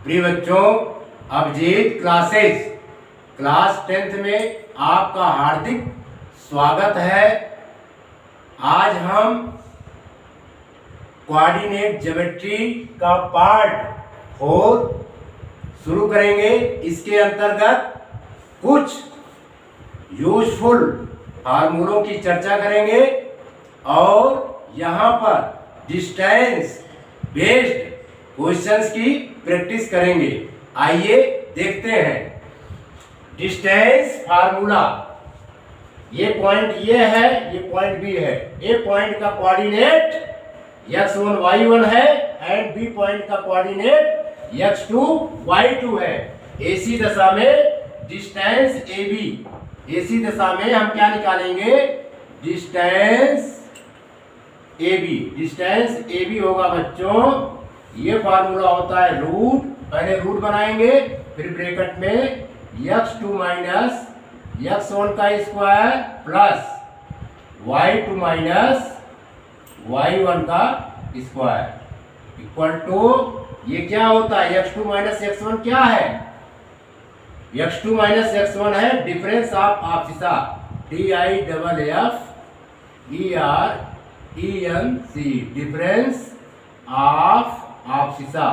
प्रिय बच्चों, Abhijit classes class 10th में आपका हार्दिक स्वागत है। आज हम कोऑर्डिनेट ज्योमेट्री का पार्ट 4 शुरू करेंगे। इसके अंतर्गत कुछ यूजफुल फार्मूलों की चर्चा करेंगे और यहाँ पर डिस्टेंस बेस्ड क्वेश्चंस की प्रैक्टिस करेंगे। आइए देखते हैं डिस्टेंस फार्मूला। ये पॉइंट ये है, ये पॉइंट बी है। ए पॉइंट का कोऑर्डिनेट x1 y1 है एंड बी पॉइंट का कोऑर्डिनेट x2 y2 है। एसी दशा में डिस्टेंस AB, एसी दशा में हम क्या निकालेंगे? Distance AB। डिस्टेंस AB होगा बच्चों, ये फार्मूला होता है रूट। पहले रूट बनाएंगे, फिर ब्रैकेट में x2 माइनस x1 का square plus y2 minus y1 का स्क्वायर इक्वल टू, ये क्या होता है? x2 माइनस x1 क्या है? x2 माइनस x1 है difference of abscissa, DIFFERENC, difference of abscissa,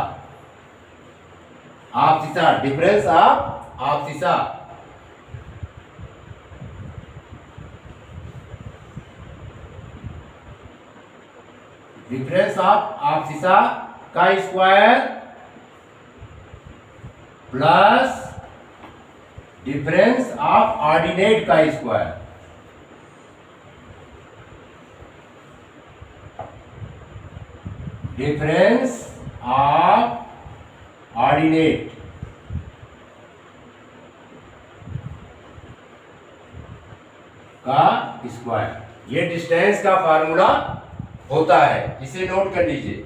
abscissa, difference of abscissa. Difference of abscissa का square plus difference of ordinate का स्क्वायर। डिफरेंस ऑफ ऑर्डिनेट का स्क्वायर, ये डिस्टेंस का formula होता है। इसे नोट कर लीजिए।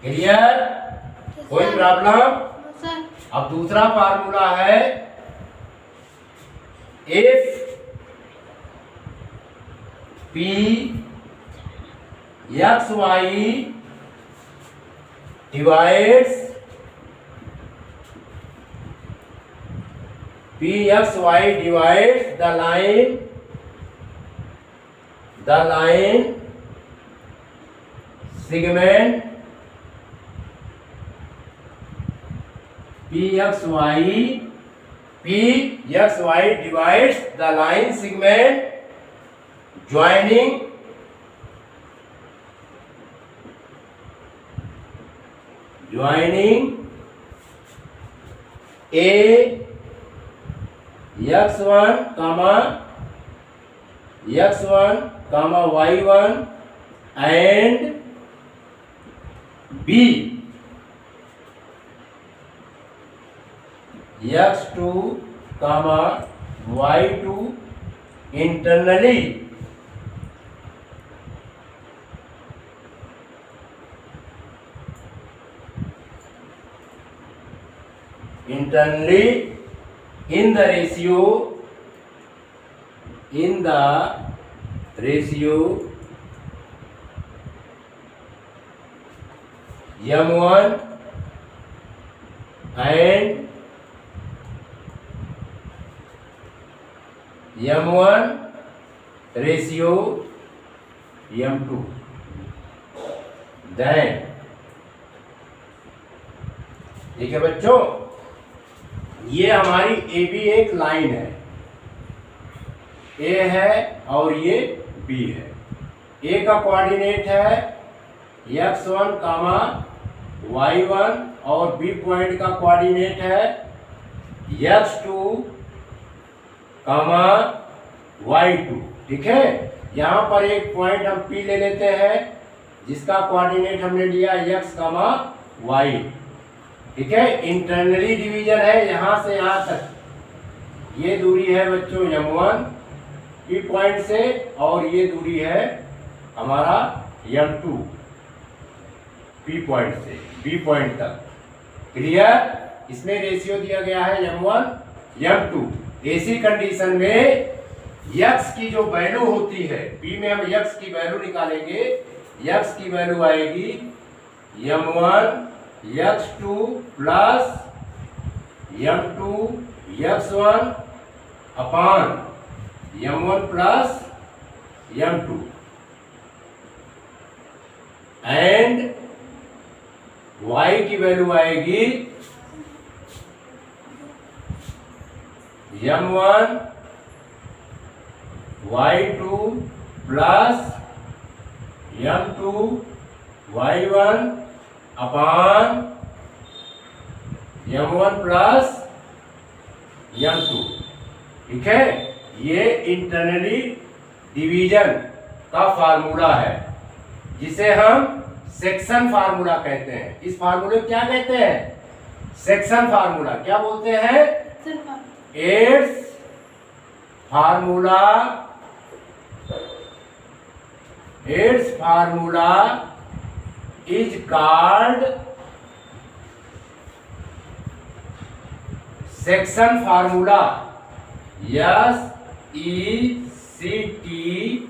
क्लियर? कोई प्रॉब्लम? अब दूसरा फार्मूला है if P x y divides P x y divides the line segment P x y divides the line segment joining A x1 y1 and B x2 y2 internally in the ratio m1 and m1 ratio m2। Then ठीक है बच्चों, ये हमारी A B एक line है, ए है और ये बी है। ए का कोऑर्डिनेट है x1 y1 और बी पॉइंट का कोऑर्डिनेट है x2 y2। ठीक है, यहाँ पर एक पॉइंट हम P ले लेते हैं जिसका कोऑर्डिनेट हमने लिया x, y। ठीक है, इंटरनली डिवीजन है यहाँ से यहाँ तक। ये दूरी है बच्चों m1 P पॉइंट से और ये दूरी है हमारा m2 P पॉइंट से B पॉइंट तक। क्लियर? इसमें रेशियो दिया गया है m1 m2। ऐसी कंडीशन में x की जो वैल्यू होती है, P में हम x की वैल्यू निकालेंगे, x की वैल्यू आएगी m1 x2 plus m2 x1 upon m1 plus m2 and y की वैल्यू आएगी m1 y2 plus m2 y1 अपान m1 प्लस m2। ठीक है, ये इंटरनली डिवीजन का फार्मूला है जिसे हम सेक्शन फार्मूला कहते हैं। इस फार्मूले को क्या कहते हैं? Section formula. क्या बोलते हैं? Aids formula. Aids formula is called section formula. SECTION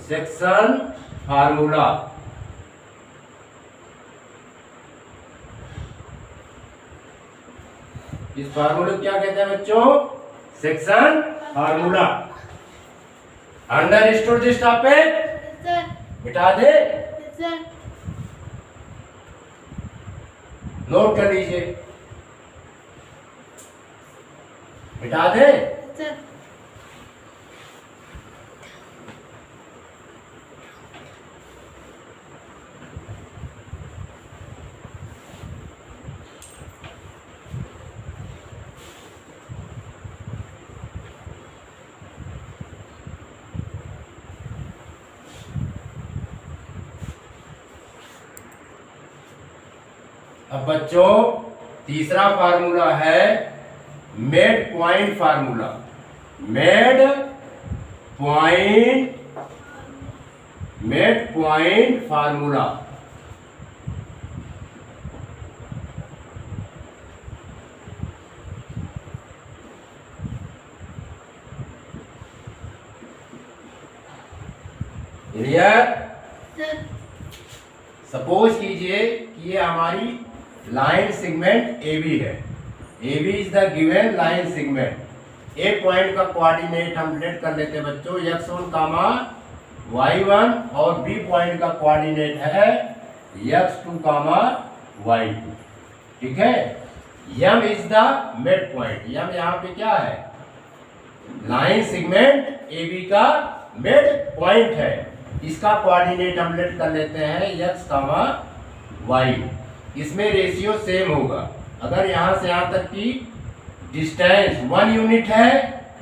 section formula. इस फार्मूले को क्या कहते हैं बच्चों? Section formula. Understood this topic? मिटा दे, नोट कर लीजिए। मिटा दे। अब बच्चों तीसरा फार्मूला है made point formula. Made point formula. Clear? Suppose कीजिए कि ये हमारी लाइन सेगमेंट AB है। AB is the given line segment. A point का कोऑर्डिनेट हम लेट कर लेते हैं बच्चों x1 कामा y1 और B पॉइंट का कोऑर्डिनेट है x2 कामा y2। ठीक है, M is the mid point. M यहाँ पे क्या है? लाइन सेगमेंट AB का मिड पॉइंट है। इसका कोऑर्डिनेट हम लेट कर लेते हैं x कामा y। इसमें रेशियो सेम होगा। अगर यहां से यहां तक की डिस्टेंस 1 यूनिट है,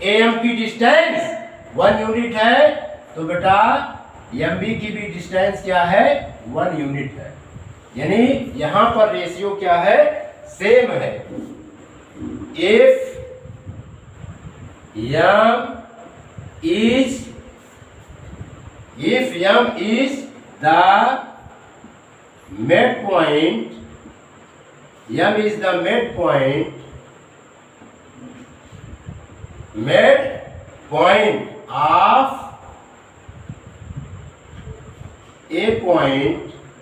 AM की डिस्टेंस 1 यूनिट है, तो बेटा MB की भी डिस्टेंस क्या है? 1 यूनिट है। यानी यहां पर रेशियो क्या है? सेम है। If M is the midpoint, M is the midpoint of a point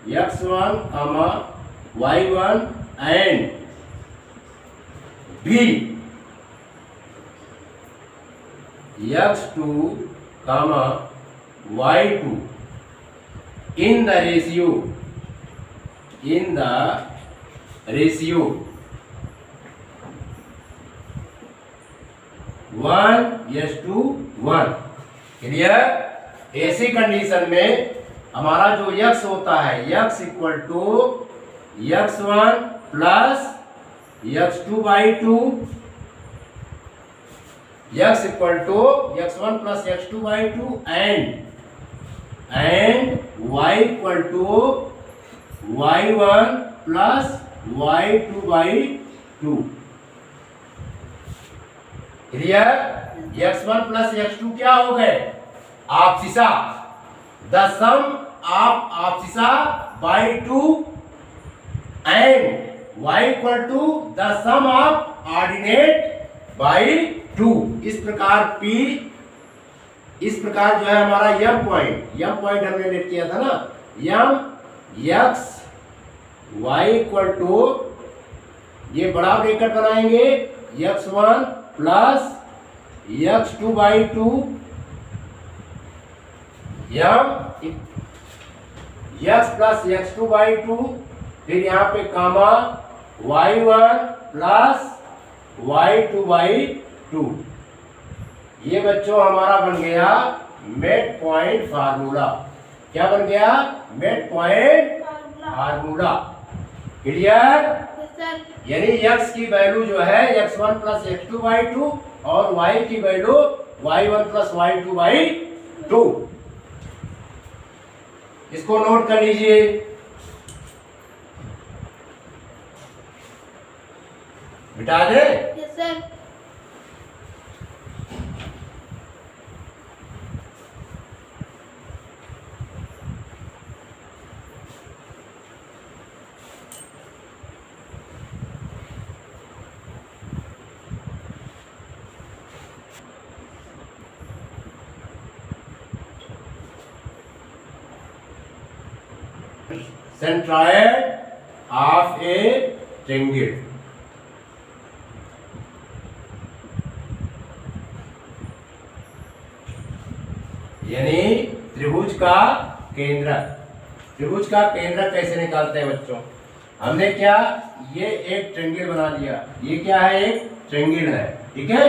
x1, y1 and B x2, y2 in the ratio 1:1। Clear? ऐसी कंडीशन में हमारा जो x होता है x equal to x1 plus x2/2, x equal to x1 plus x2/2 and y equal to y1 plus y2/2। Clear? x1 plus x2 क्या हो गए? Abscissa. The sum of abscissa by 2 and y equal to the sum of ordinate by 2। इस प्रकार जो है हमारा M point हमने late किया था ना, M x y equal to, ये बड़ा ब्रैकेट बनाएंगे, x1 प्लस x2/2 यम x प्लस x2/2, फिर यहाँ पे कामा y1 प्लस y2/2। ये बच्चों हमारा बन गया मिड पॉइंट फार्मूला। क्या बन गया? Mid point formula. क्लियर? यानी x की वैल्यू जो है x1 प्लस x2/2 और y की वैल्यू y1 प्लस y2/2। इसको नोट कर लीजिए। मिटा दे? Yes sir. Centroid of a triangle। यानी त्रिभुज का केंद्र। त्रिभुज का केंद्र कैसे निकालते हैं बच्चों? हमने क्या, ये एक ट्रायंगल बना लिया। ये क्या है? एक ट्रायंगल है, ठीक है।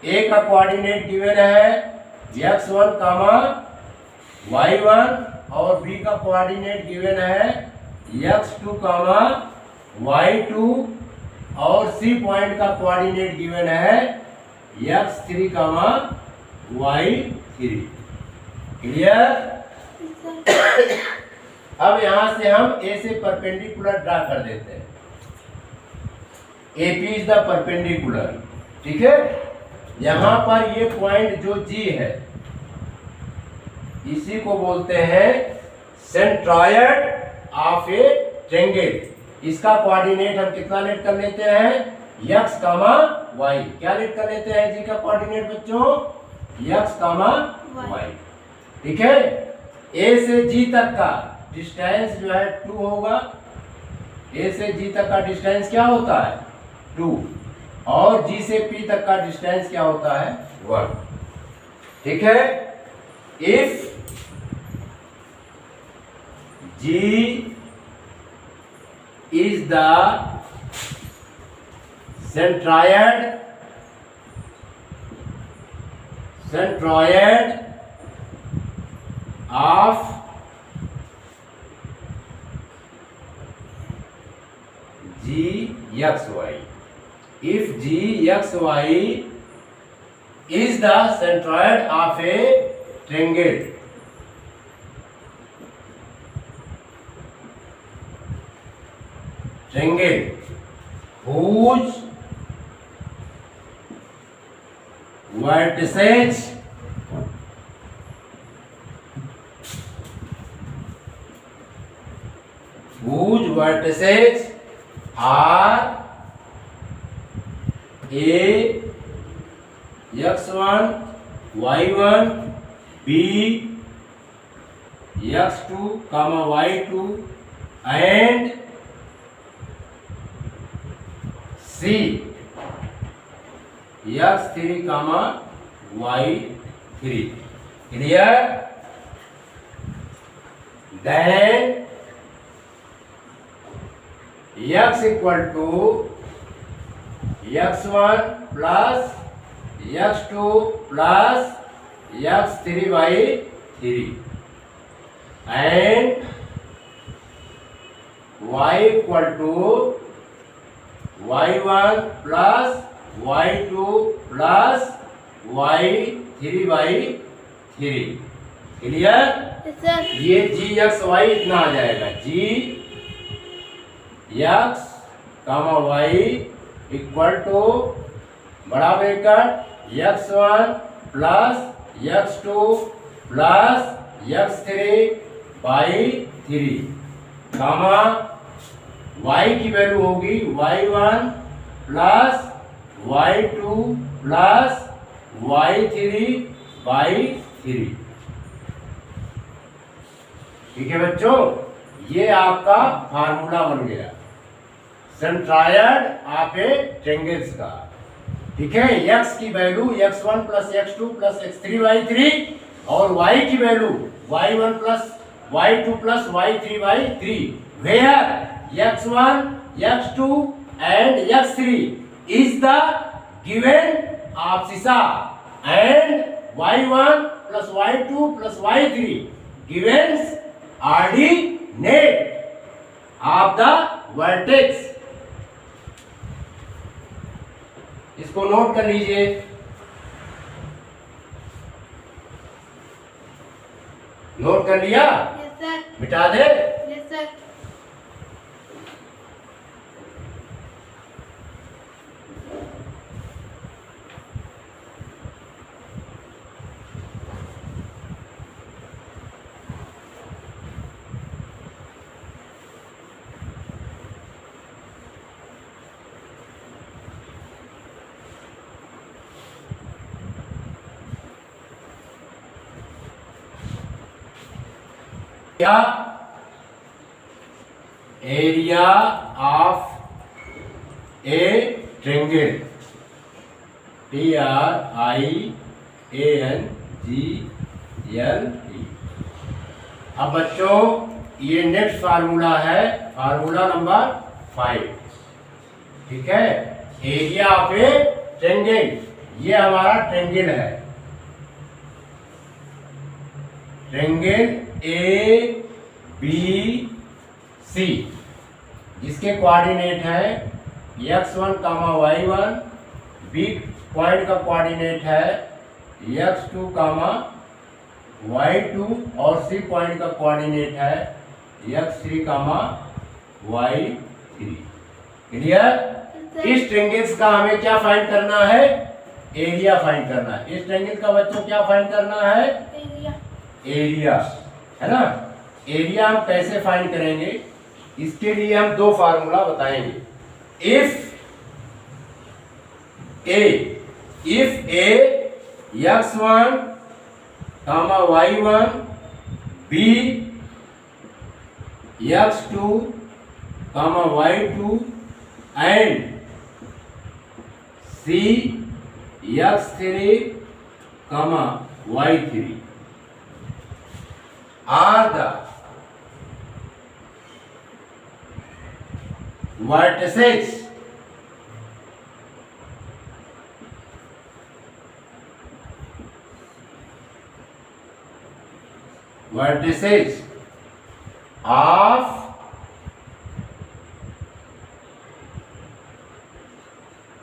ए का कोऑर्डिनेट गिवन है x1 कामा y1 और बी का कोऑर्डिनेट गिवन है x2 कामा y2 और सी पॉइंट का कोऑर्डिनेट गिवन है x3 कामा y3। क्लियर? अब यहां से हम ए से परपेंडिकुलर ड्रा कर देते हैं। AP इज द परपेंडिकुलर, ठीक है। यहां पर ये पॉइंट जो G है, इसी को बोलते हैं सेंट्रॉयड ऑफ ए ट्रायंगल। इसका कोऑर्डिनेट हम कितना लेट कर लेते हैं? x कामा y। क्या लेट कर लेते हैं जी का कोऑर्डिनेट बच्चों? x कामा y, ठीक है। a से g तक का डिस्टेंस जो है 2 होगा। a से g तक का डिस्टेंस क्या होता है? 2। और g से p तक का डिस्टेंस क्या होता है? 1, ठीक है। If G is the centroid of GXY. If GXY is the centroid of a triangle, whose vertices are A, x1, y1, b, x2, y2 and C, x3, y3। क्लियर? Then x equal to x1 plus x2 plus x3/3 and y equal to y1 plus y2 plus y3/3। Clear? ये gxy इतना आ जाएगा, gx comma y equal to बड़ा bracket x1 plus x2 plus x3/3 comma y की value होगी y1 plus y2 plus y3/3। ठीक है बच्चों, ये आपका फार्मूला बन गया सेंट्रायड ऑफ ए ट्रायंगल्स का। ठीक है, x की value x1 plus x2 plus x3 y3 और y की value y1 plus y2 plus y3 y3 where x1 x2 and x3 is the given abscissa and y1 plus y2 plus y3 given ordinate of the vertex। इसको note कर लीजिए। Note कर लिया? Yes sir. मिटा दे? Yes sir. क्या area of a triangle TRIANGLE। अब बच्चों ये नेक्स्ट फार्मूला है, फार्मूला नंबर 5। ठीक है, एरिया ऑफ ए ट्रायंगल, ये हमारा ट्रायंगल है, ट्रायंगल ABC जिसके कोऑर्डिनेट है x1, y1, बी पॉइंट का कोऑर्डिनेट है x2, y2 और सी पॉइंट का कोऑर्डिनेट है x3, y3। क्लियर? इस ट्रायंगल्स का हमें क्या फाइंड करना है? एरिया फाइंड करना है। इस ट्रायंगल का बच्चों क्या फाइंड करना है? एरिया, है ना। एरिया हम कैसे फाइंड करेंगे? इसके लिए हम दो फार्मूला बताएंगे। If A x1, y1 b x2, y2 and c x3, y3 are the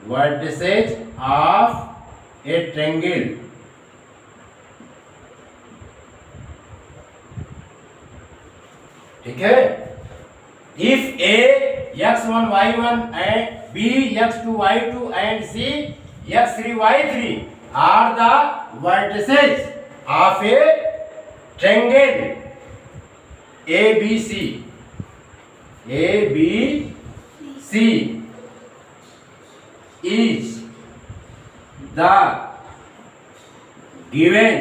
vertices of a triangle। ठीक है, if A x1 y1 and B x2 y2 and C x3 y3 are the vertices of a triangle ABC is the given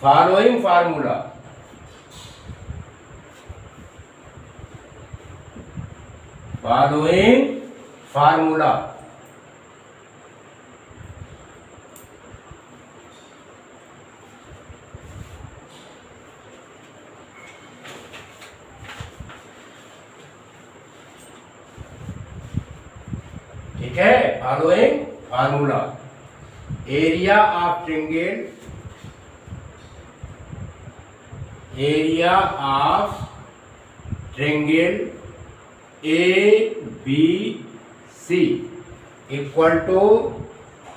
following formula। ठीक है, following formula. Area of triangle, area of triangle ABC equal to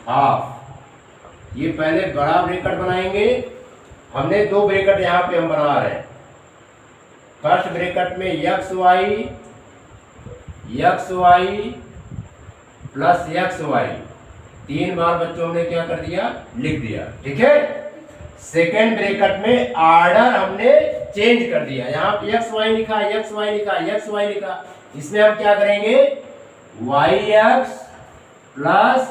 half. ये पहले बड़ा bracket बनाएंगे, हमने दो bracket यहाँ पे हम बना रहे हैं। फर्स्ट ब्रैकेट में xy प्लस xy, 3 बार बच्चों ने क्या कर दिया? लिख दिया। ठीक है, सेकेंड ब्रैकेट में ऑर्डर हमने चेंज कर दिया। यहाँ पे xy लिखा, xy लिखा, xy लिखा, इसमें हम क्या करेंगे? yx प्लस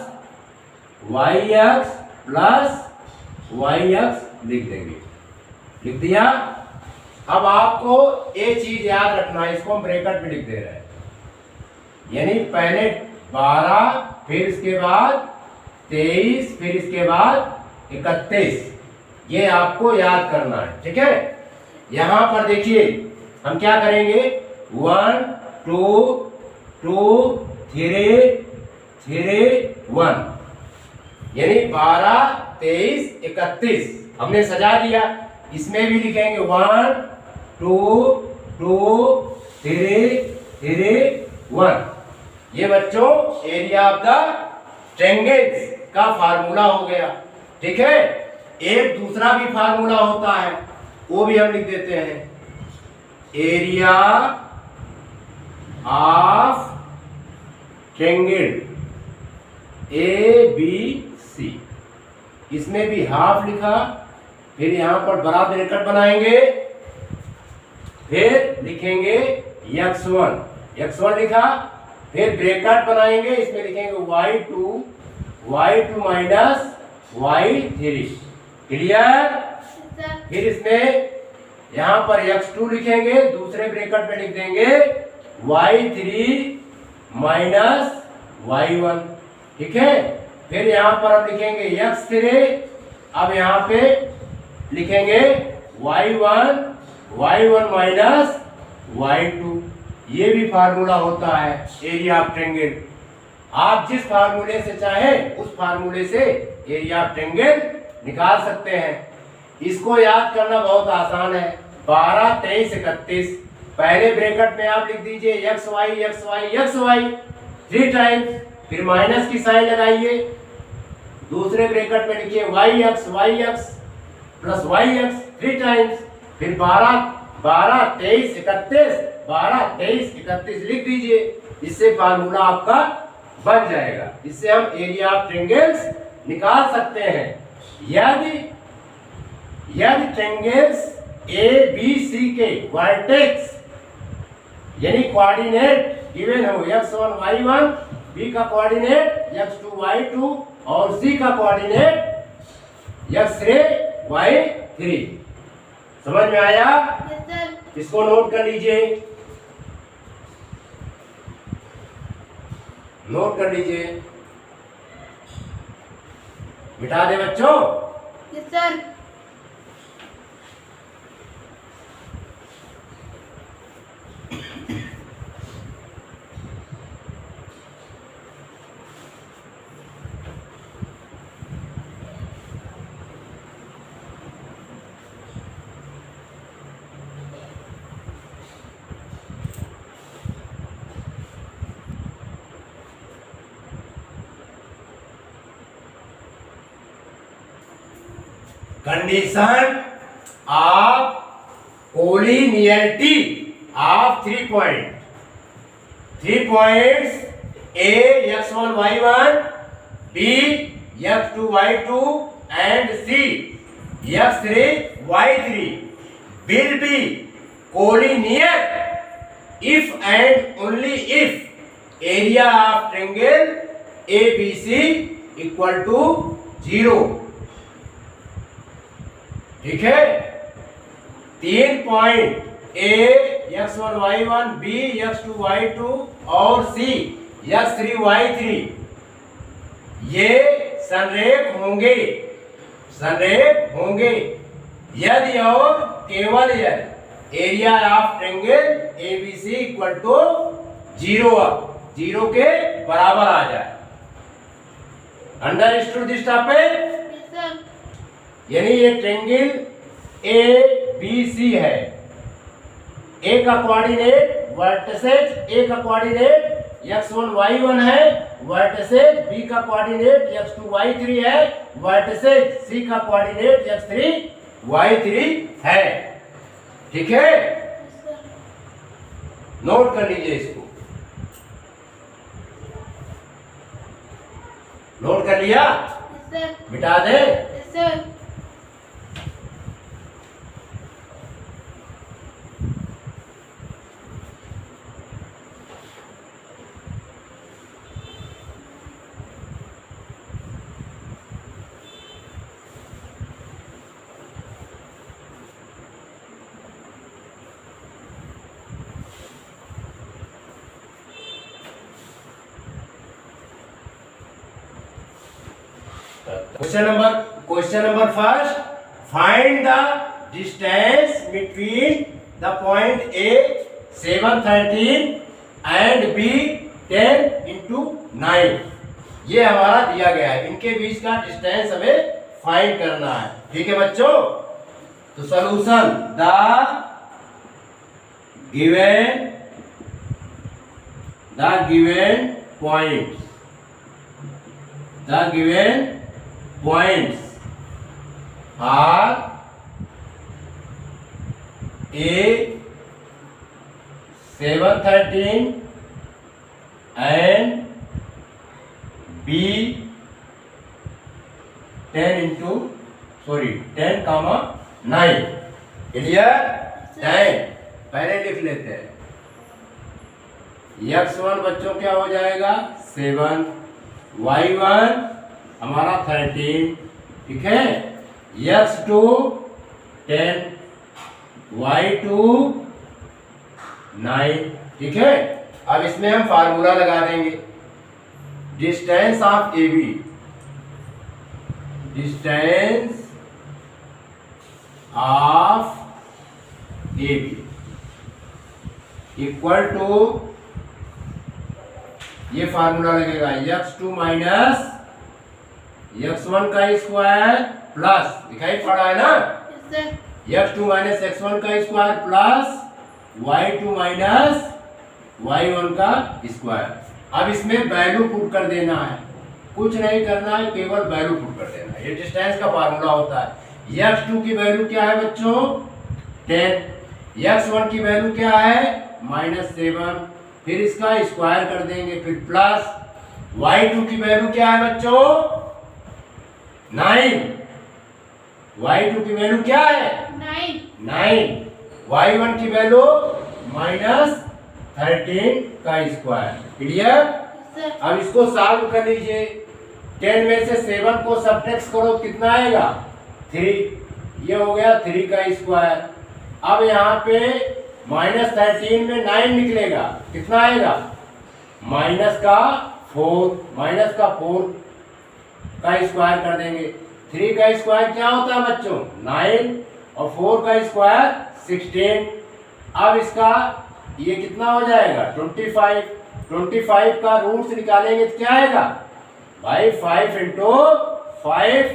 yx लिख देंगे। लिख दिया। अब आपको एक चीज याद रखना है, इसको हम ब्रैकेट में लिख दे रहे हैं, यानी पहले 12, फिर इसके बाद 23, फिर इसके बाद 31, ये आपको याद करना है, ठीक है। यहां पर देखिए हम क्या करेंगे, 1 2 2 3 3 1, यानी 12 23 31 हमने सजा दिया। इसमें भी लिखेंगे 1 2 2 3 3 1। ये बच्चों एरिया ऑफ द ट्रायंगल्स का फार्मूला हो गया, ठीक है। एक दूसरा भी फार्मूला होता है, वो भी हम लिख देते हैं, एरिया ऑफ ट्रायंगल ABC। इसमें भी हाफ लिखा, फिर यहां पर बड़ा ब्रैकेट बनाएंगे, फिर लिखेंगे x1 लिखा, फिर ब्रैकेट बनाएंगे, इसमें लिखेंगे y2 माइनस y3, क्लियर। फिर इसमें यहां पर x2 लिखेंगे, दूसरे ब्रैकेट में लिख देंगे y3 माइनस y1, ठीक है। फिर यहां पर हम लिखेंगे x3, अब यहां पे लिखेंगे y1 माइनस y2। ये भी फार्मूला होता है एरिया ऑफ ट्रायंगल। आप जिस फार्मूले से चाहें उस फार्मूले से एरिया ऑफ ट्रायंगल निकाल सकते हैं। इसको याद करना बहुत आसान है, 12 23 31, पहले ब्रैकेट में आप लिख दीजिए xy 3 टाइम्स, फिर माइनस की साइन लगाइए, दूसरे ब्रैकेट में लिखिए yx प्लस yx 3 टाइम्स, फिर 12 23 31 लिख दीजिए। इससे फार्मूला आपका बन जाएगा, इससे हम एरिया ऑफ ट्रायंगल्स निकाल सकते हैं। यदि ट्रायंगल्स ABC के वर्टेक्स यानी कोऑर्डिनेट गिवन हो, x1 y1, B का कोऑर्डिनेट x2 y2 और C का कोऑर्डिनेट x3 y3, समझ में आया? इसको नोट कर लीजिए, नोट कर लीजिए, मिटा दे बच्चों। Yes sir. Condition of collinearity of 3 points A x1 y1, B x2 y2 and C x3 y3 will be collinear if and only if area of triangle ABC equal to 0, ठीक है। 3 point A x1 y1, B x2 y2 और C x3 y3 ये संरेख होंगे यदि और केवल यदि area of triangle ABC equal to 0 के बराबर आ जाए। Understood this topic? यानी ये ट्रायंगल ABC है, A का कोऑर्डिनेट वर्टिसेस A का कोऑर्डिनेट x1 y1 है, वर्टिसेस B का कोऑर्डिनेट x2 y3 है, वर्टिसेस C का कोऑर्डिनेट x3 y3 है, ठीक है। नोट कर लीजिए, इसको नोट कर लिया? मिटा दे? Question number first, find the distance between the point A 713 and B 10 into 9। ये हमारा दिया गया है, इनके बीच का डिस्टेंस हमें फाइंड करना है। ठीक है बच्चों, तो solution, the given points are A 713 and B 10 comma 9। Clear? 10 पहले लिख लेते हैं। x1 बच्चों क्या हो जाएगा 7, y1 हमारा 13, ठीक है, x2 10, y2 9, ठीक है। अब इसमें हम फार्मूला लगा देंगे, distance of A B, distance of A B equal to, ये फार्मूला लगेगा x2 माइनस x1 का स्क्वायर प्लस, दिखाई पड़ा है ना, x2 माइनस x1 का square plus y2 minus y1 का स्क्वायर। अब इसमें वैल्यू पुट कर देना है, कुछ नहीं करना है, केवल वैल्यू पुट कर देना है। ये डिस्टेंस का फार्मूला होता है। x2 की वैल्यू क्या है बच्चों 10, x1 की वैल्यू क्या है -7, फिर इसका स्क्वायर कर देंगे, फिर प्लस y2 की वैल्यू क्या है बच्चों 9, y2 की वैल्यू क्या है 9, y1 की वैल्यू -13 का स्क्वायर। क्लियर? अब इसको सॉल्व कर लीजिए। 10 में से 7 को सब्ट्रैक्ट करो, कितना आएगा 3, ये हो गया 3 का स्क्वायर। अब यहाँ पे -13 में 9 निकलेगा, कितना आएगा -4 का स्क्वायर कर देंगे। 3 का स्क्वायर क्या होता है बच्चों 9 और 4 का स्क्वायर 16। अब इसका ये कितना हो जाएगा 25 का रूट्स निकालेंगे तो क्या आएगा भाई 5 into 5,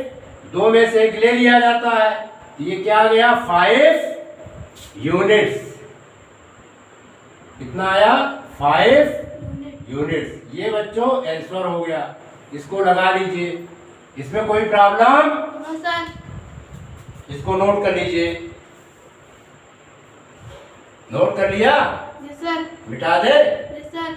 2 में से एक ले लिया जाता है, ये क्या आ गया 5 यूनिट्स। कितना आया 5 यूनिट्स। ये बच्चों आंसर हो गया, इसको लगा लीजिए। इसमें कोई प्रॉब्लम? इसको नोट कर लीजिए। नोट कर लिया? Yes sir. मिटा दे? Yes sir.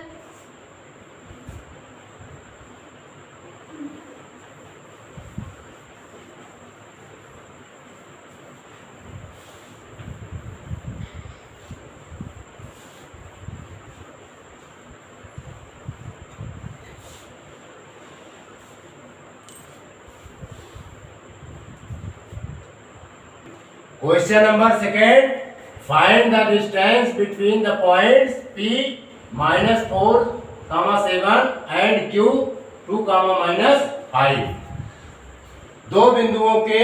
Question number second, find the distance between the points P -4, 7 and Q 2, -5। दो बिंदुओं के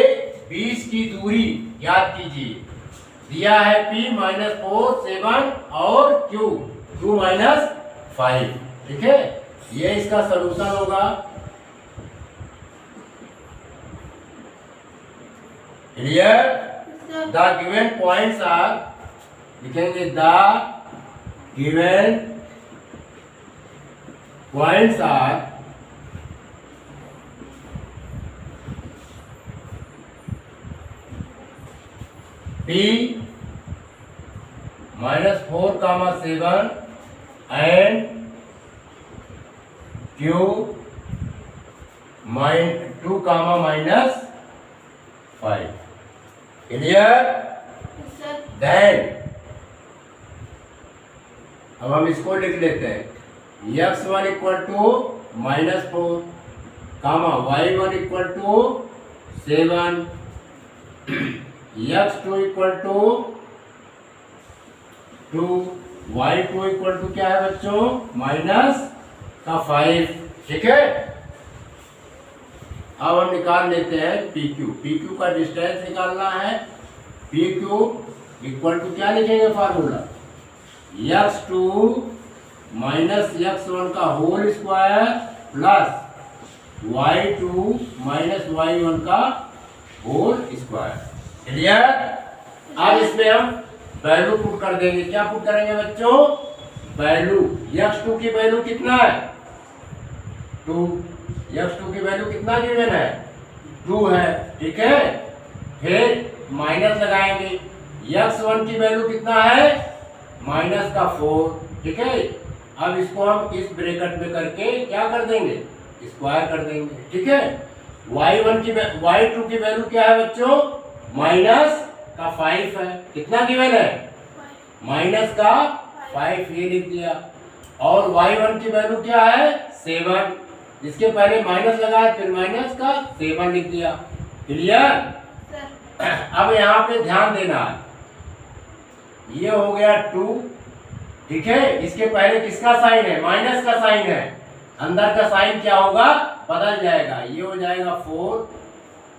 बीच की दूरी ज्ञात कीजिए। दिया है P -4, 7 और Q 2, -5। ठीक है, ये इसका सलूशन होगा। Clear? The given points are, लिखेंगे the given points are P -4, 7 and Q -2, -5। Clear? Then अब हम इसको लिख लेते हैं। x1 equal to -4, y1 equal to 7, x2 equal to 2, y2 equal to क्या है बच्चों -5। ठीक है, अब हम निकाल लेते हैं पी क्यू। पी क्यू का डिस्टेंस निकालना है। पी क्यू इक्वल टू क्या लिखेंगे फार्मूला, x2 माइनस x1 का whole square plus y2 minus y1 का होल स्क्वायर। क्लियर। अब इसमें हम वैल्यू पुट कर देंगे। क्या पुट करेंगे बच्चों, वैल्यू। x2 की वैल्यू कितना है, 2। x2 की वैल्यू कितना गिवन है, 2 है। ठीक है, फिर माइनस लगाएंगे। x1 की वैल्यू कितना है, माइनस का 4। ठीक है, अब इसको हम इस ब्रैकेट में करके क्या कर देंगे, स्क्वायर कर देंगे। ठीक है, y2 की वैल्यू क्या है बच्चों, माइनस का 5 है। कितना गिवन है, माइनस का 5, ये लिख दिया। और y1 की वैल्यू क्या है, 7। इसके पहले माइनस लगाया, फिर माइनस का 7 लिख दिया। क्लियर। अब यहाँ पे ध्यान देना है, ये हो गया 2। ठीक है, इसके पहले किसका साइन है, माइनस का साइन है। अंदर का साइन क्या होगा, बदल जाएगा। ये हो जाएगा 4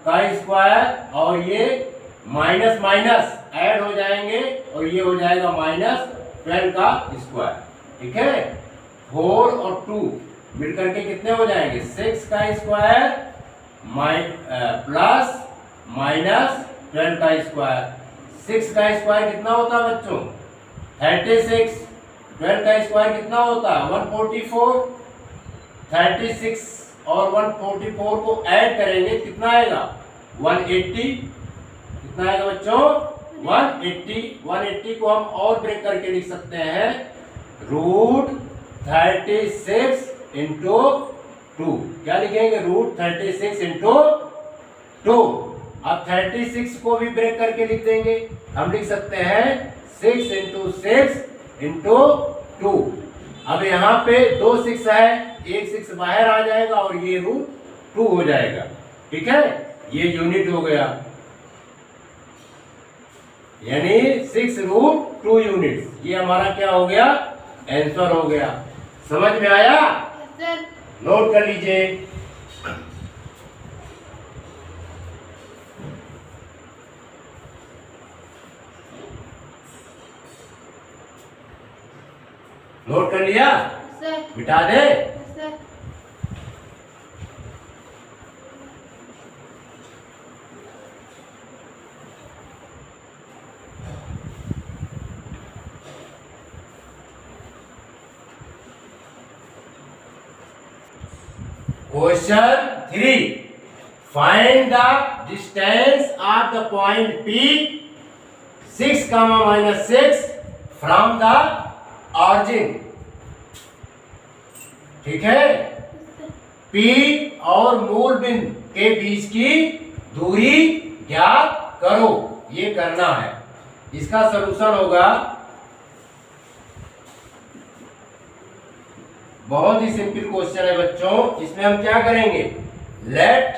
का स्क्वायर और ये माइनस माइनस ऐड हो जाएंगे और ये हो जाएगा माइनस 12 का स्क्वायर। ठीक है, 4 और 2 मिलकर के कितने हो जाएंगे, 6 का स्क्वायर प्लस माइनस 12 का स्क्वायर। 6 का स्क्वायर कितना होता है बच्चों, 36। 12 का स्क्वायर कितना होता है, 144। 36 और 144 को ऐड करेंगे, कितना आएगा, 180। कितना आएगा बच्चों, 180। 180 को हम और ब्रेक करके लिख सकते हैं, √36 इंटू 2। क्या लिखेंगे, √36 इंटू 2। अब 36 को भी ब्रेक करके लिख देंगे, हम लिख सकते हैं 6 इंटू 6 इंटू 2। अब यहाँ पे 2 6 है, एक 6 बाहर आ जाएगा और ये √2 हो जाएगा। ठीक है, ये यूनिट हो गया, यानी 6√2 यूनिट। ये हमारा क्या हो गया, आंसर हो गया। समझ में आया, नोट कर लीजिए। नोट कर लिया, मिटा दे। Question 3, find the distance of the point P 6, -6 from the origin. ठीक है, P और मूल बिंदु के बीच की दूरी ज्ञात करो, ये करना है। इसका सलूशन होगा, बहुत ही सिंपल क्वेश्चन है बच्चों। इसमें हम क्या करेंगे, late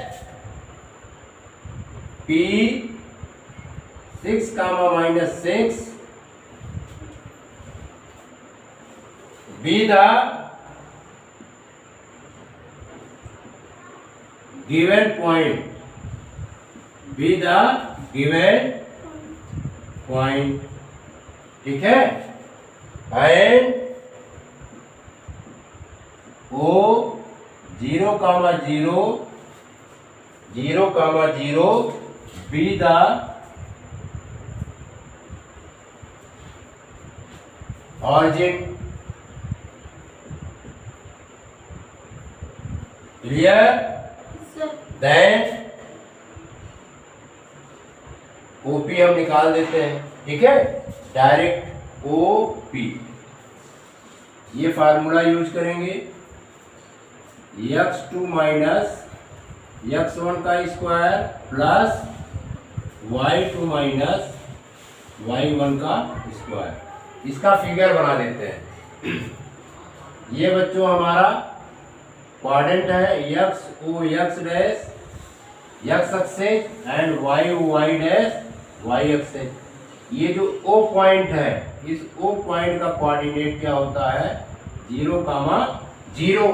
P 6, -6 be the given point, be the given point। ठीक है, and O 0, 0, 0, 0 be the origin। Clear. Then OP हम निकाल देते हैं। ठीक है, डायरेक्ट OP ये फार्मूला यूज करेंगे, x2 माइनस x1 का square plus y2 minus y1 का स्क्वायर। इसका फिगर बना देते हैं। ये बच्चों हमारा क्वाड्रेंट है, x o x dash x axis and y o y dash y axis. ये जो O पॉइंट है, इस O पॉइंट का कोऑर्डिनेट क्या होता है, 0, 0।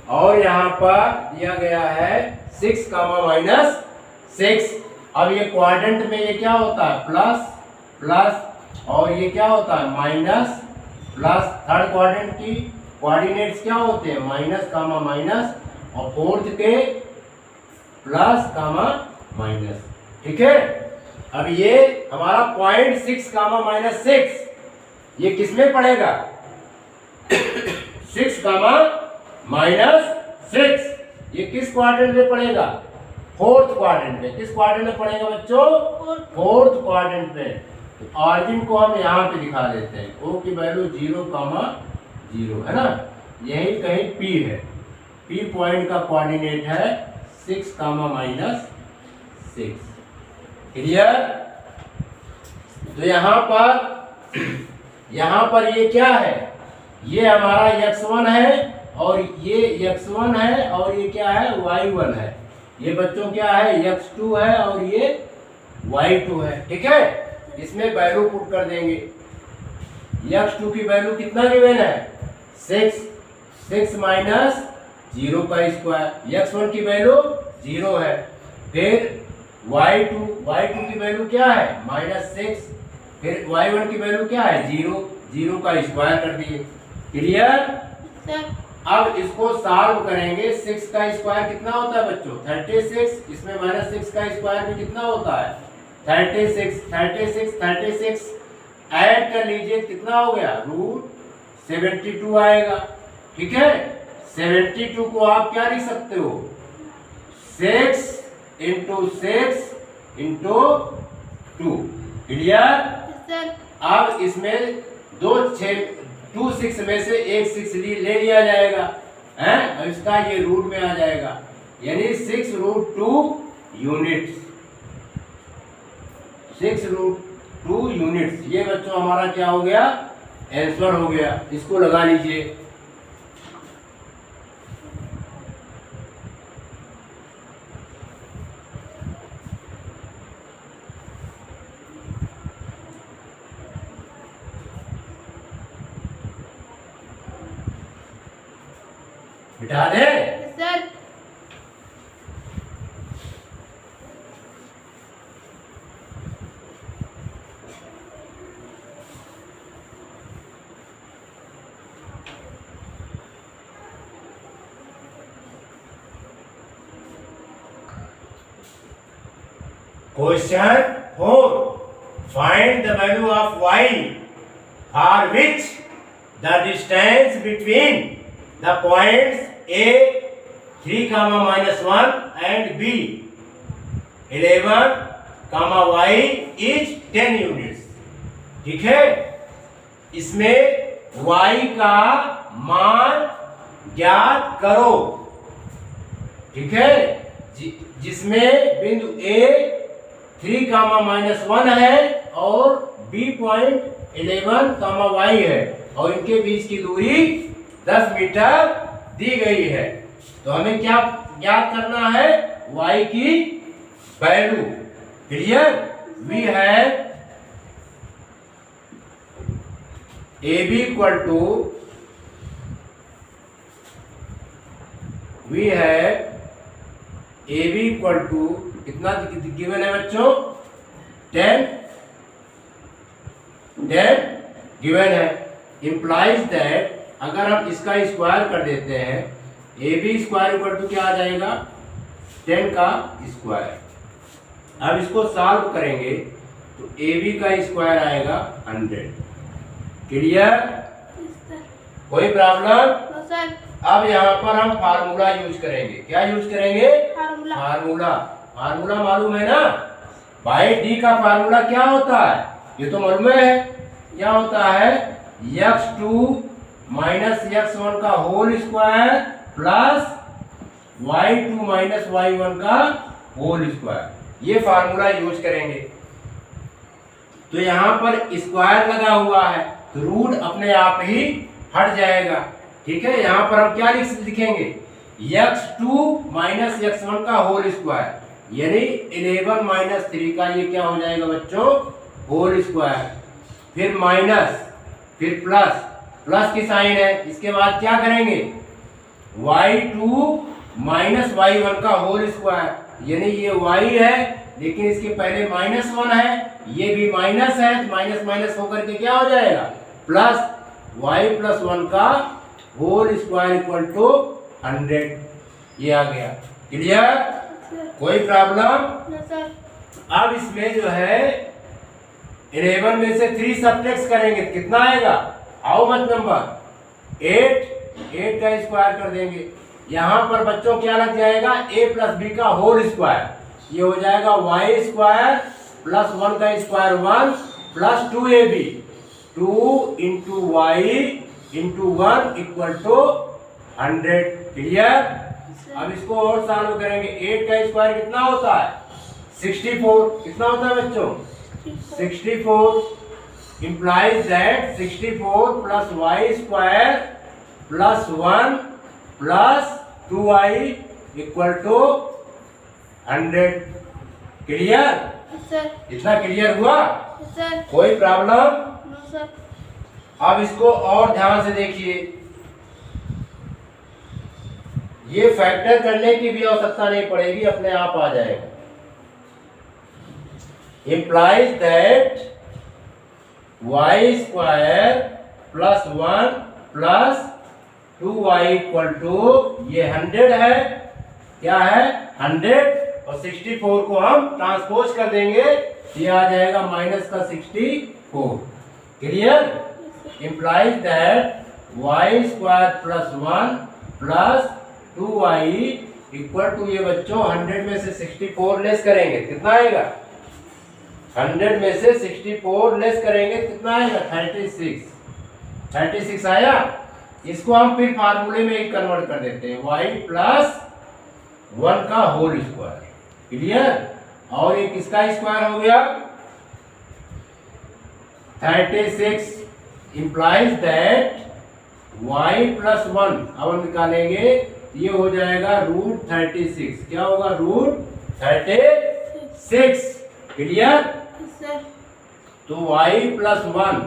और यहाँ पर दिया गया है 6 कामा माइनस 6। अब ये क्वाड्रेंट में ये क्या होता है, प्लस प्लस, और ये क्या होता है माइनस प्लस। थर्ड क्वाड्रेंट की कोऑर्डिनेट्स क्या होते हैं, माइनस कामा माइनस, और फोर्थ के प्लस कामा माइनस। ठीक है, अब ये हमारा 0.6 कामा माइनस 6 ये किसमें पड़ेगा 6 कामा माइनस 6 ये किस क्वाड्रेंट में पड़ेगा, फोर्थ क्वाड्रेंट में। किस क्वाड्रेंट में पड़ेगा बच्चों, फोर्थ क्वाड्रेंट में। तो ऑरिजिन को हम यहाँ पे दिखा देते हैं, ओ की वैल्यू 0 कामा 0 है ना, यही कहीं P है। P पॉइंट का कोऑर्डिनेट है 6 कामा माइनस 6। क्लियर। तो यहाँ पर ये क्या है, ये हमारा x1 है और ये x1 है और ये क्या है y1 है। ये बच्चों क्या है x2 है और ये y2 है। ठीक है, इसमें वैल्यू पुट कर देंगे। x2 की वैल्यू कितना गिवन है 6 माइनस 0 का स्क्वायर। x1 की वैल्यू 0 है। फिर y2 की वैल्यू क्या है -6। फिर y1 की वैल्यू क्या है 0 का स्क्वायर कर दिए। क्लियर। अब इसको सॉल्व करेंगे। 6 का स्क्वायर कितना होता है बच्चों 36। इसमें -6 का स्क्वायर में कितना होता है 36 ऐड कर लीजिए, कितना हो गया √72 आएगा। ठीक है, 72 को आप क्या लिख सकते हो 6 × 6 × 2। क्लियर। अब इसमें 2 6 में से एक 6 ले लिया जाएगा हैं, और इसका ये रूट में आ जाएगा, यानी 6√2 यूनिट्स। 6√2 यूनिट्स। ये बच्चों हमारा क्या हो गया आंसर हो गया। इसको लगा लीजिए। बिठा दे sir. Question 4. Find the value of y for which the distance between the points A 3, -1 and B 11, y is 10 units। ठीक है, इसमें y का मान ज्ञात करो। ठीक है, जिसमें बिंदु A 3, -1 है और B पॉइंट 11, y है, और इनके बीच की दूरी 10 मीटर दी गई है। तो हमें क्या ज्ञात करना है y की वैल्यू। Clear. We have AB equal to कितना गिवन है बच्चों 10 गिवन है। इंप्लाइज दैट अगर हम इसका स्क्वायर कर देते हैं AB स्क्वायर इक्वल टू क्या आ जाएगा 10 का स्क्वायर। अब इसको सॉल्व करेंगे तो AB का स्क्वायर आएगा 100। क्लियर। कोई प्रॉब्लम। अब यहाँ पर हम फार्मूला यूज करेंगे। क्या यूज करेंगे फार्मूला मालूम है ना भाई। D का फार्मूला क्या होता है ये तो मालूम है, क्या होता है x2 - x1 का whole square plus y2 - y1 का होल स्क्वायर। ये फार्मूला यूज करेंगे। तो यहाँ पर स्क्वायर लगा हुआ है तो रूट अपने आप ही हट जाएगा। ठीक है, यहाँ पर हम क्या लिखेंगे x2 - x1 का होल स्क्वायर, यानी 11 - 3 का ये क्या हो जाएगा बच्चों होल स्क्वायर। फिर माइनस, फिर प्लस की साइन है। इसके बाद क्या करेंगे y2 माइनस y1 का होल स्क्वायर, यानी ये y है लेकिन इसके पहले -1 है, ये भी माइनस है, तो माइनस माइनस होकर के क्या हो जाएगा, प्लस y प्लस 1 का होल स्क्वायर इक्वल टू 100। ये आ गया। क्लियर? कोई प्रॉब्लम? अब इसमें जो है 11 में से 3 सब्ट्रैक्ट करेंगे तो कितना आएगा, आओ मत नंबर 8 का स्क्वायर कर देंगे। यहाँ पर बच्चों क्या लग जाएगा, a प्लस बी का होल स्क्वायर, ये हो जाएगा y स्क्वायर प्लस 1 का square 1 plus 2ab, 2 into Y into 1 equal to 100। Clear? अब इसको और सॉल्व करेंगे। 8 का स्क्वायर कितना होता है, 64। कितना होता है बच्चों, 64 implies that 64 plus y square plus 1 plus 2y equal to 100। Clear? इतना क्लियर हुआ? कोई प्रॉब्लम? अब इसको और ध्यान से देखिए, ये फैक्टर करने की भी आवश्यकता नहीं पड़ेगी, अपने आप आ जाएगा। implies that y square plus 1 plus 2y equal to, ये 100 है, क्या है 100, और 64 को हम ट्रांसपोज कर देंगे, ये आ जाएगा माइनस का 64। Clear? implies that y square plus 1 plus 2y equal to, ये बच्चों 100 में से 64 लेस करेंगे कितना आएगा, 100 में से 64 लेस करेंगे कितना आएगा, 36 आया। इसको हम फिर फार्मूले में एक कन्वर्ट कर देते हैं, y प्लस 1 का होल स्क्वायर। क्लियर? और ये किसका स्क्वायर हो गया, 36 implies that y प्लस 1, अब हम निकालेंगे, ये हो जाएगा √36। क्या होगा, √36। क्लियर? तो y प्लस 1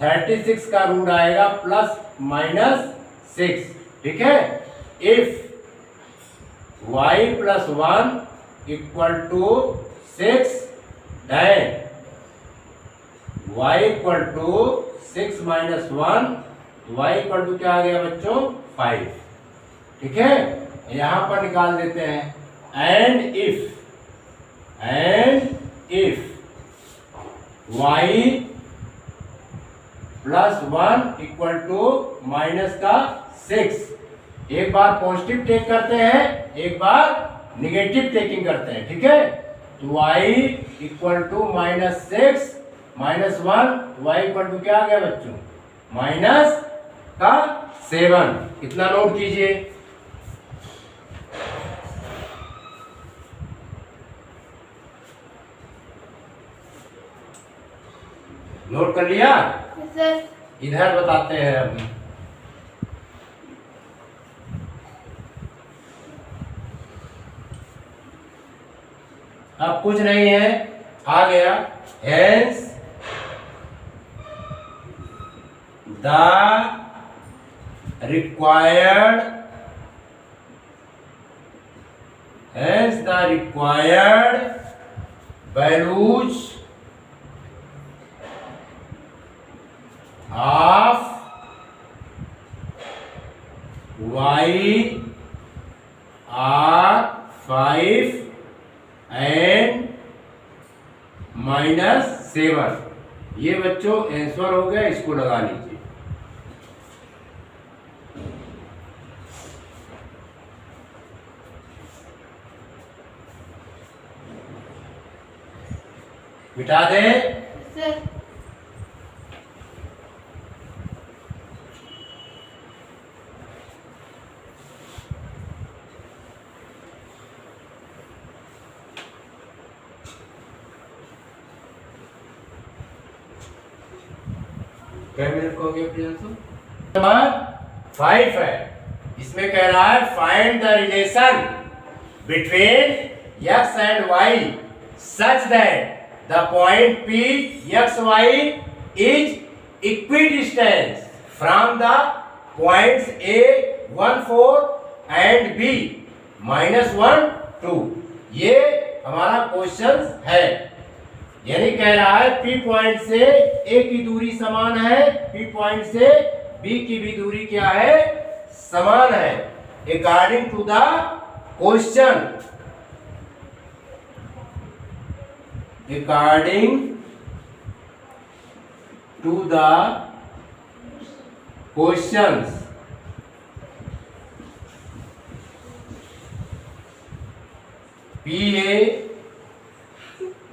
36 का रूट आएगा प्लस माइनस 6। ठीक है? If y plus 1 equal to 6 then y equal to 6 minus 1, y equal to क्या आ गया बच्चों, 5। ठीक है? यहां पर निकाल देते हैं, and if y plus 1 equal to minus का 6। एक बार पॉजिटिव टेक करते हैं, एक बार निगेटिव टेकिंग करते हैं। ठीक है? तो y equal to -6 -1, y equal to क्या आ गया बच्चों, माइनस का 7। इतना नोट कीजिए। नोट कर लिया? इधर बताते हैं अभी। अब कुछ नहीं है, आ गया। Hence the required values of y are 5 and -7। ये बच्चों आंसर हो गया, इसको लगा लीजिए। मिटा दे सर। क्या मिनट को हो गया प्रियंशु? नंबर 5 है, इसमें कह रहा है find the relation between x and y such that the point P x y is equidistant from the points A 1 4 and B -1 2। ये हमारा क्वेश्चन है, यानी कह रहा है पी पॉइंट से ए की दूरी समान है, पी पॉइंट से बी की भी दूरी क्या है, समान है, according to the question, according to the questions. P A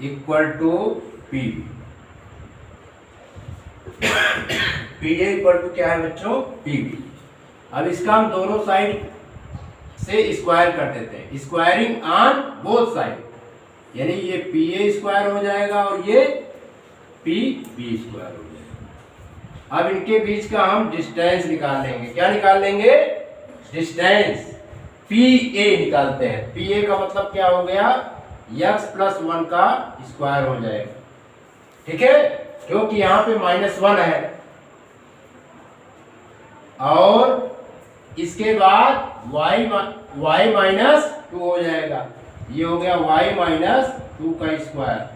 equal to P B. P A equal to क्या है बच्चों, पी बी। अब इसका हम दोनों साइड से स्क्वायर कर देते हैं, स्क्वायरिंग ऑन बोथ साइड, यानी ये पी ए स्क्वायर हो जाएगा और ये पी बी स्क्वायर हो जाएगा। अब इनके बीच का हम डिस्टेंस निकाल लेंगे, क्या निकाल लेंगे, डिस्टेंस, पी ए निकालते हैं। पी ए का मतलब क्या हो गया, x + 1 का स्क्वायर हो जाएगा, ठीक है, क्योंकि यहाँ पे -1 है, और इसके बाद y -2 हो जाएगा, ये हो गया y -2 का स्क्वायर,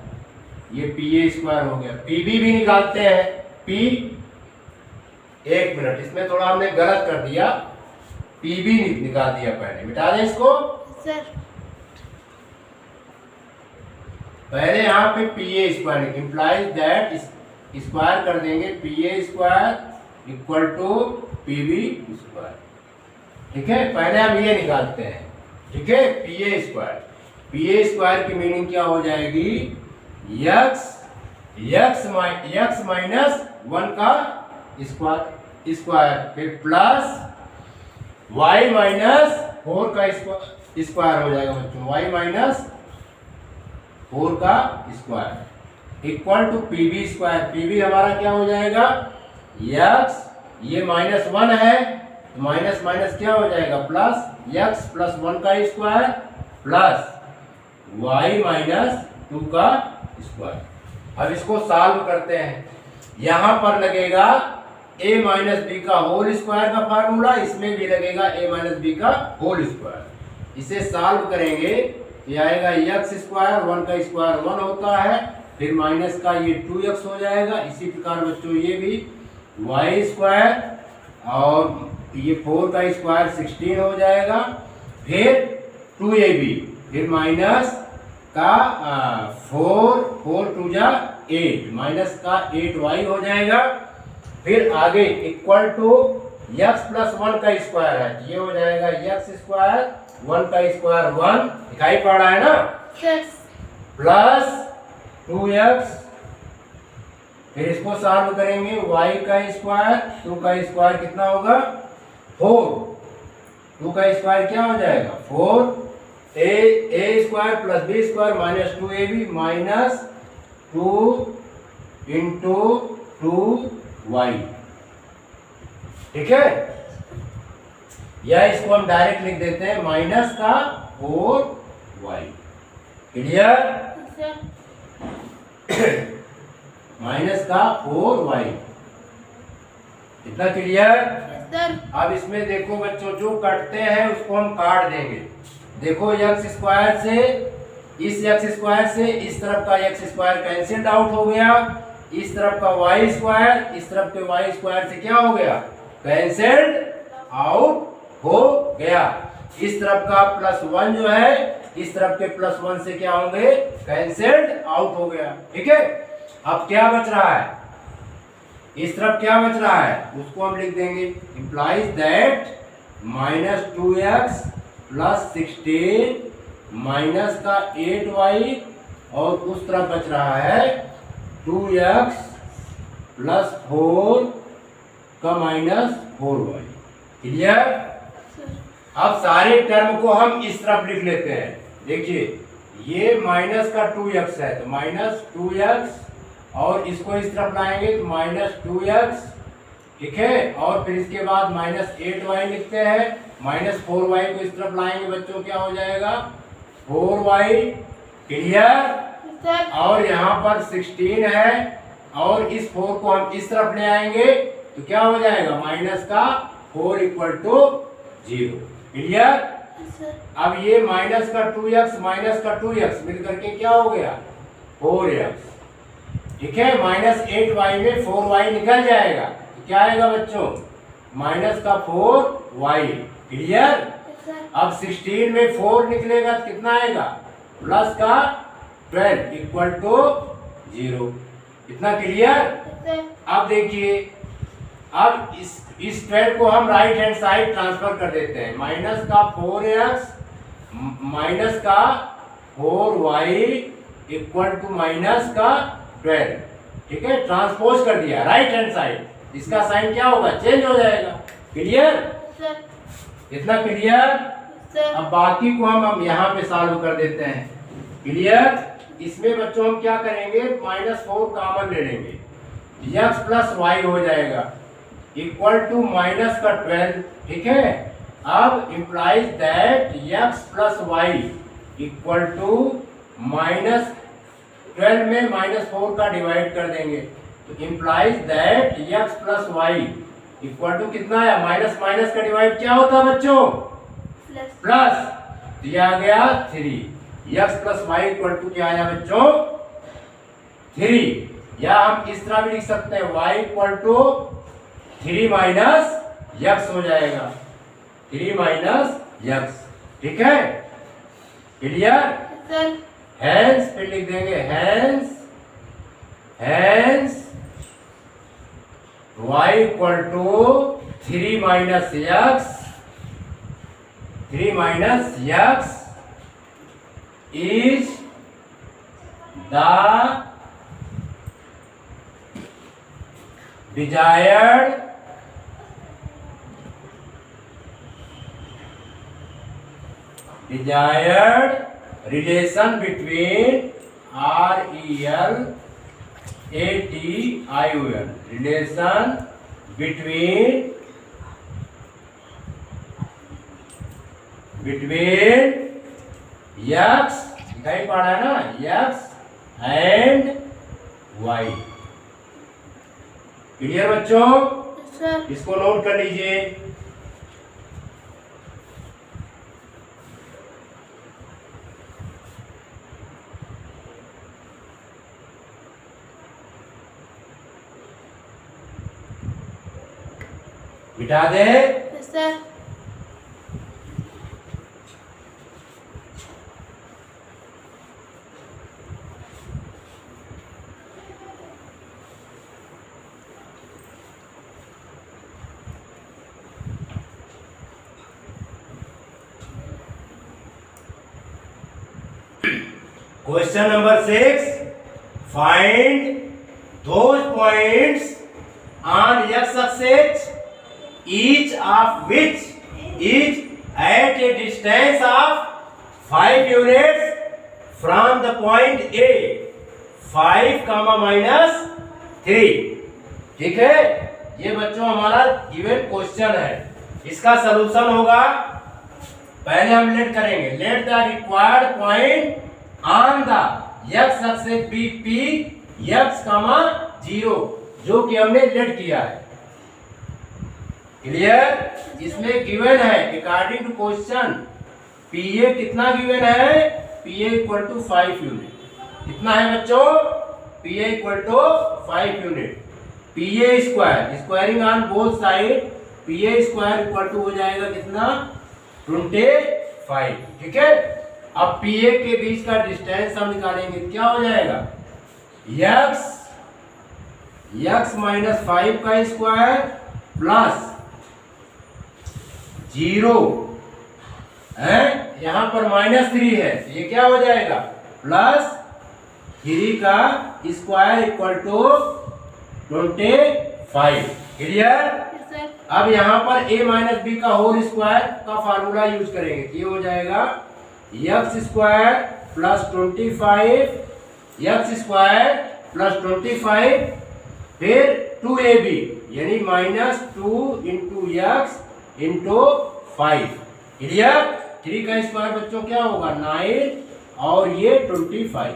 ये पी ए स्क्वायर हो गया। पी बी भी निकालते हैं, पी, एक मिनट, इसमें थोड़ा हमने गलत कर दिया, पी बी निकाल दिया पहले, मिटा दें इसको सर। पहले यहाँ पे P A square implies that, square कर देंगे, P A square equal to P B square, ठीक है, पहले हम ये निकालते हैं, ठीक है, P A square. P A square की मीनिंग क्या हो जाएगी, x -1 का स्क्वायर, फिर प्लस y -4 का स्क्वायर हो जाएगा बच्चों, y -4 का square equal to P B square. P B हमारा क्या हो जाएगा, x, ये -1 है, माइनस माइनस क्या हो जाएगा, प्लस, x + 1 का स्क्वायर प्लस y -2 का स्क्वायर। अब इसको सॉल्व करते हैं, यहाँ पर लगेगा a - b का होल स्क्वायर का फार्मूला, इसमें भी लगेगा a - b का होल स्क्वायर। इसे सॉल्व करेंगे, ये आएगा x², 1 का स्क्वायर 1 होता है, फिर माइनस का ये 2x हो जाएगा। इसी प्रकार बच्चों ये भी y² और ये 4 का स्क्वायर 16 हो जाएगा, फिर 2ab, फिर माइनस का 4 2 जा 8, माइनस का 8y हो जाएगा, फिर आगे इक्वल टू x + 1 का स्क्वायर है, ये हो जाएगा x², 1 का स्क्वायर 1, दिखाई पड़ रहा है ना, प्लस 2x, फिर इसको सॉल्व करेंगे, y का स्क्वायर, 2 का स्क्वायर कितना होगा, 4, 2 का स्क्वायर क्या हो जाएगा, 4, a² + b² -2ab -2 × 2y, ठीक है, या इसको हम डायरेक्ट लिख देते हैं माइनस का 4y, क्लियर, माइनस का 4y, इतना क्लियर। अब इसमें देखो बच्चों, जो कटते हैं उसको हम काट देंगे। देखो x² से इस x² से इस तरफ का x² कैंसिल्ड आउट हो गया, इस तरफ का y², इस तरफ के y² से क्या हो गया, कैंसिल्ड आउट हो गया। इस तरफ का +1 जो है, इस तरफ के +1 से क्या होंगे, कैंसिल्ड आउट हो गया, ठीक है। अब क्या बच रहा है, इस तरफ क्या बच रहा है, उसको हम लिख देंगे, इंप्लाइज दैट -2x + 16 माइनस का 8y, और उस तरफ बच रहा है 2x + 4 का -4y, क्लियर। अब सारे टर्म को हम इस तरफ लिख लेते हैं, देखिए ये माइनस का 2x है, तो -2x, और इसको इस तरफ लाएंगे तो -2x, ठीक है, और फिर इसके बाद -8y लिखते हैं, -4y को इस तरफ लाएंगे बच्चों, क्या हो जाएगा, 4y, क्लियर। और यहाँ पर 16 है, और इस 4 को हम इस तरफ ले आएंगे तो क्या हो जाएगा, -4 = 0। क्लियर? अब ये माइनस का 2x माइनस का 2x मिल करके क्या हो गया 4x। ठीक है, माइनस 8y में 4y निकल जाएगा तो क्या आएगा बच्चों माइनस का 4y। क्लियर? अब 16 में 4 निकलेगा तो कितना आएगा प्लस का 12 इक्वल टू 0। इतना क्लियर? अब देखिए, अब इस 12 को हम राइट हैंड साइड ट्रांसफर कर देते हैं। माइनस का 4x माइनस का 4y इक्वल टू माइनस का 12। ठीक है, ट्रांसपोज कर दिया राइट हैंड साइड, इसका साइन क्या होगा चेंज हो जाएगा। क्लियर? इतना क्लियर? अब बाकी को हम यहाँ पे सॉल्व कर देते हैं। क्लियर? इसमें बच्चों हम क्या करेंगे -4 कॉमन ले लेंगे, x प्लस वाई हो जाएगा इक्वल टू माइनस का 12। ठीक है, अब implies that x plus Y equal to minus 12 में -4 का डिवाइड कर देंगे तो implies that x plus Y equal to कितना है माइनस माइनस का डिवाइड क्या होता है बच्चों प्लस दिया गया 3। x plus Y equal to क्या आया बच्चों 3। या हम इस तरह भी लिख सकते हैं y equal to 3 minus x हो जाएगा 3 माइनस x। ठीक है, क्लियर? हैंस फिर लिख देंगे hence y equal to 3 minus x is the desired relation between REL ATION relation between x दिखाई पड़ रहा है ना x एंड y। क्लियर बच्चों? इसको नोट कर लीजिए। बिठा दे sir. Question number 6. Find those points on x-axis each of which is at a distance of 5 units from the point A 5, -3। ठीक है, ये बच्चों हमारा गिवन क्वेश्चन है। इसका सलूशन होगा, पहले हम लेट करेंगे let the required point on the x axis be P x, 0 जो कि हमने लेट किया है। क्लियर? इसमें गिवन है अकॉर्डिंग टू क्वेश्चन PA कितना गिवन है PA इक्वल टू 5 यूनिट। कितना है बच्चों PA equal to 5 unit. PA square squaring on both side PA square equal to हो जाएगा कितना 25। ठीक है, अब PA के बीच का डिस्टेंस हम निकालेंगे क्या हो जाएगा x -5 का स्क्वायर प्लस 0 है, यहां पर -3 है तो ये क्या हो जाएगा +3 का स्क्वायर इक्वल टू 25। क्लियर? अब यहाँ पर a माइनस बी का होल स्क्वायर का फार्मूला यूज करेंगे, ये हो जाएगा x square plus 25 x square plus 25 फिर 2ab यानी -2 इंटू x इंटू 5। क्लियर? 3 का स्क्वायर बच्चों क्या होगा 9 और ये 25।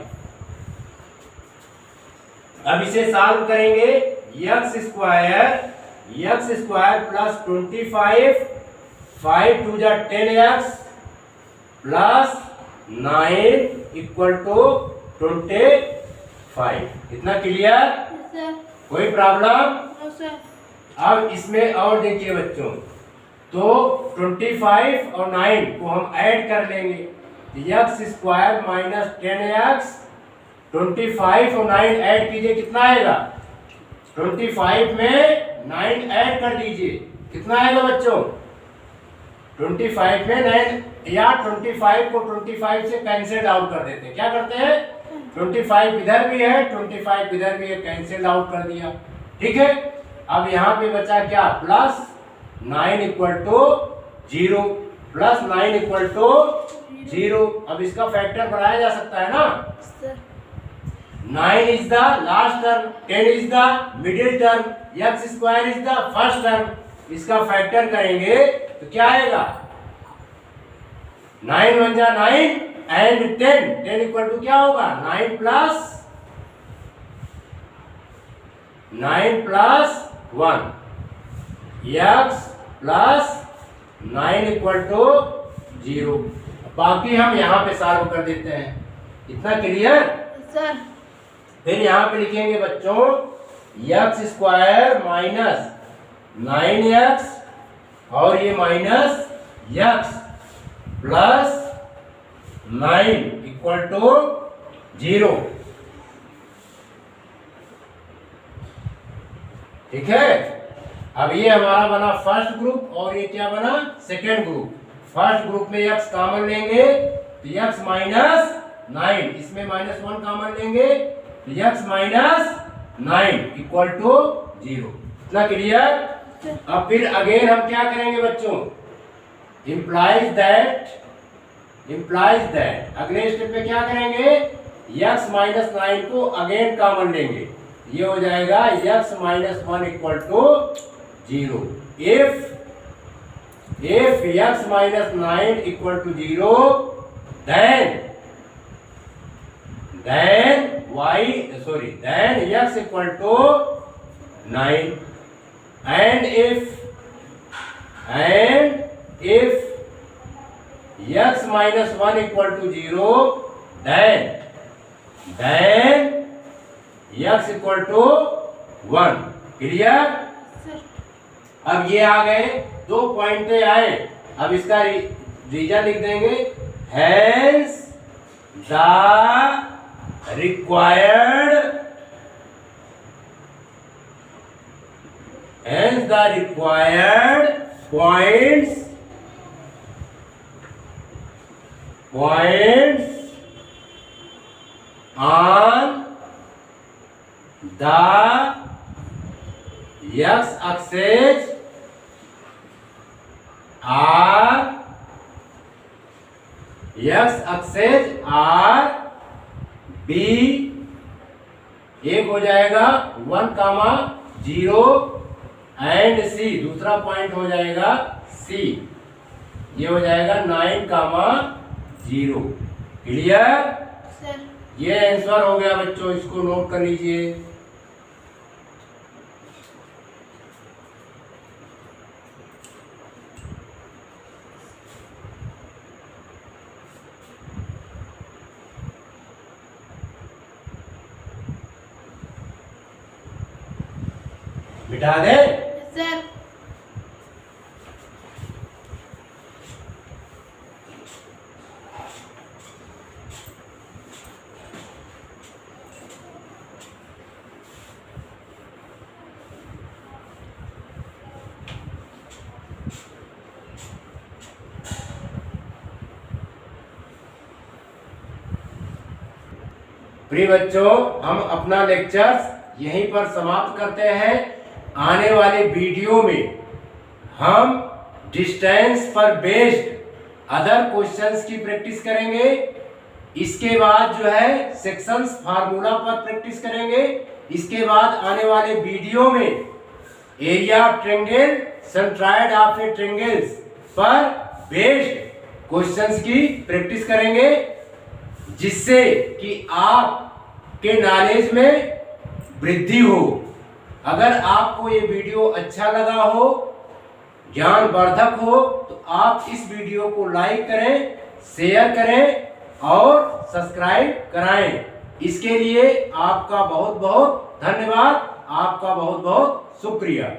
अब इसे सॉल्व करेंगे x स्क्वायर प्लस 25 5 टू जा 10x प्लस 9 इक्वल टू 25। इतना क्लियर? कोई प्रॉब्लम? अब इसमें और देखिए बच्चों, तो 25 और 9 को हम ऐड कर लेंगे, एक्स स्क्वायर माइनस 10x, 25 और 9 ऐड कीजिए, कितना आएगा? 25 में 9 ऐड कर दीजिए, कितना आएगा बच्चों? 25 में 9, या 25 को 25 से कैंसिल आउट कर देते हैं। क्या करते हैं? 25 इधर भी है, 25 इधर भी है, कैंसिल आउट कर दिया। ठीक है, अब यहाँ पे बचा क्या? Plus 9 equal to 0, plus 9 equal to 0। अब इसका फैक्टर बनाया जा सकता है ना? 9 is the last term, 10 is the middle term, x square is the first term. इसका फैक्टर करेंगे तो क्या आएगा? 9 1 जा 9 एंड 10 इक्वल टू क्या होगा? 9 plus 1, x plus 9 equal to 0। बाकी हम यहाँ पे सॉल्व कर देते हैं। इतना क्लियर सर? फिर यहाँ पे लिखेंगे बच्चों एक्स स्क्वायर माइनस 9x और ये minus x plus 9 equal to 0। ठीक है, अब ये हमारा बना फर्स्ट ग्रुप और ये क्या बना? Second group. फर्स्ट ग्रुप में x कॉमन लेंगे तो x माइनस 9, इसमें -1 कॉमन लेंगे तो x माइनस 9 इक्वल टू 0। इतना क्लियर? अब फिर अगेन हम क्या करेंगे बच्चों? इम्प्लाइज दैट अगले स्टेप में क्या करेंगे? x माइनस 9 को अगेन कॉमन लेंगे, ये हो जाएगा x minus 1 equal to 0। If x minus 9 equal to 0 then x equal to 9 and if x minus 1 equal to 0 then x equal to 1। Clear? अब ये आ गए, 2 पॉइंटे आए। अब इसका रीजन लिख देंगे, hence the required points on the x-axis are B। एक हो जाएगा 1, 0 एंड C, दूसरा पॉइंट हो जाएगा C, ये हो जाएगा 9, 0। क्लियर? ये आंसर हो गया बच्चों, इसको नोट कर लीजिए। मिटा दे सर। प्रिय बच्चों, हम अपना लेक्चर यहीं पर समाप्त करते हैं। आने वाले वीडियो में हम डिस्टेंस पर बेस्ड अदर क्वेश्चंस की प्रैक्टिस करेंगे। इसके बाद जो है सेक्शंस फार्मूला पर प्रैक्टिस करेंगे। इसके बाद आने वाले वीडियो में area of triangle, centroid of A triangles पर बेस्ड क्वेश्चंस की प्रैक्टिस करेंगे, जिससे कि आपके नॉलेज में वृद्धि हो। अगर आपको ये वीडियो अच्छा लगा हो, ज्ञानवर्धक हो तो आप इस वीडियो को लाइक करें, शेयर करें और सब्सक्राइब कराएं। इसके लिए आपका बहुत बहुत धन्यवाद, आपका बहुत बहुत शुक्रिया।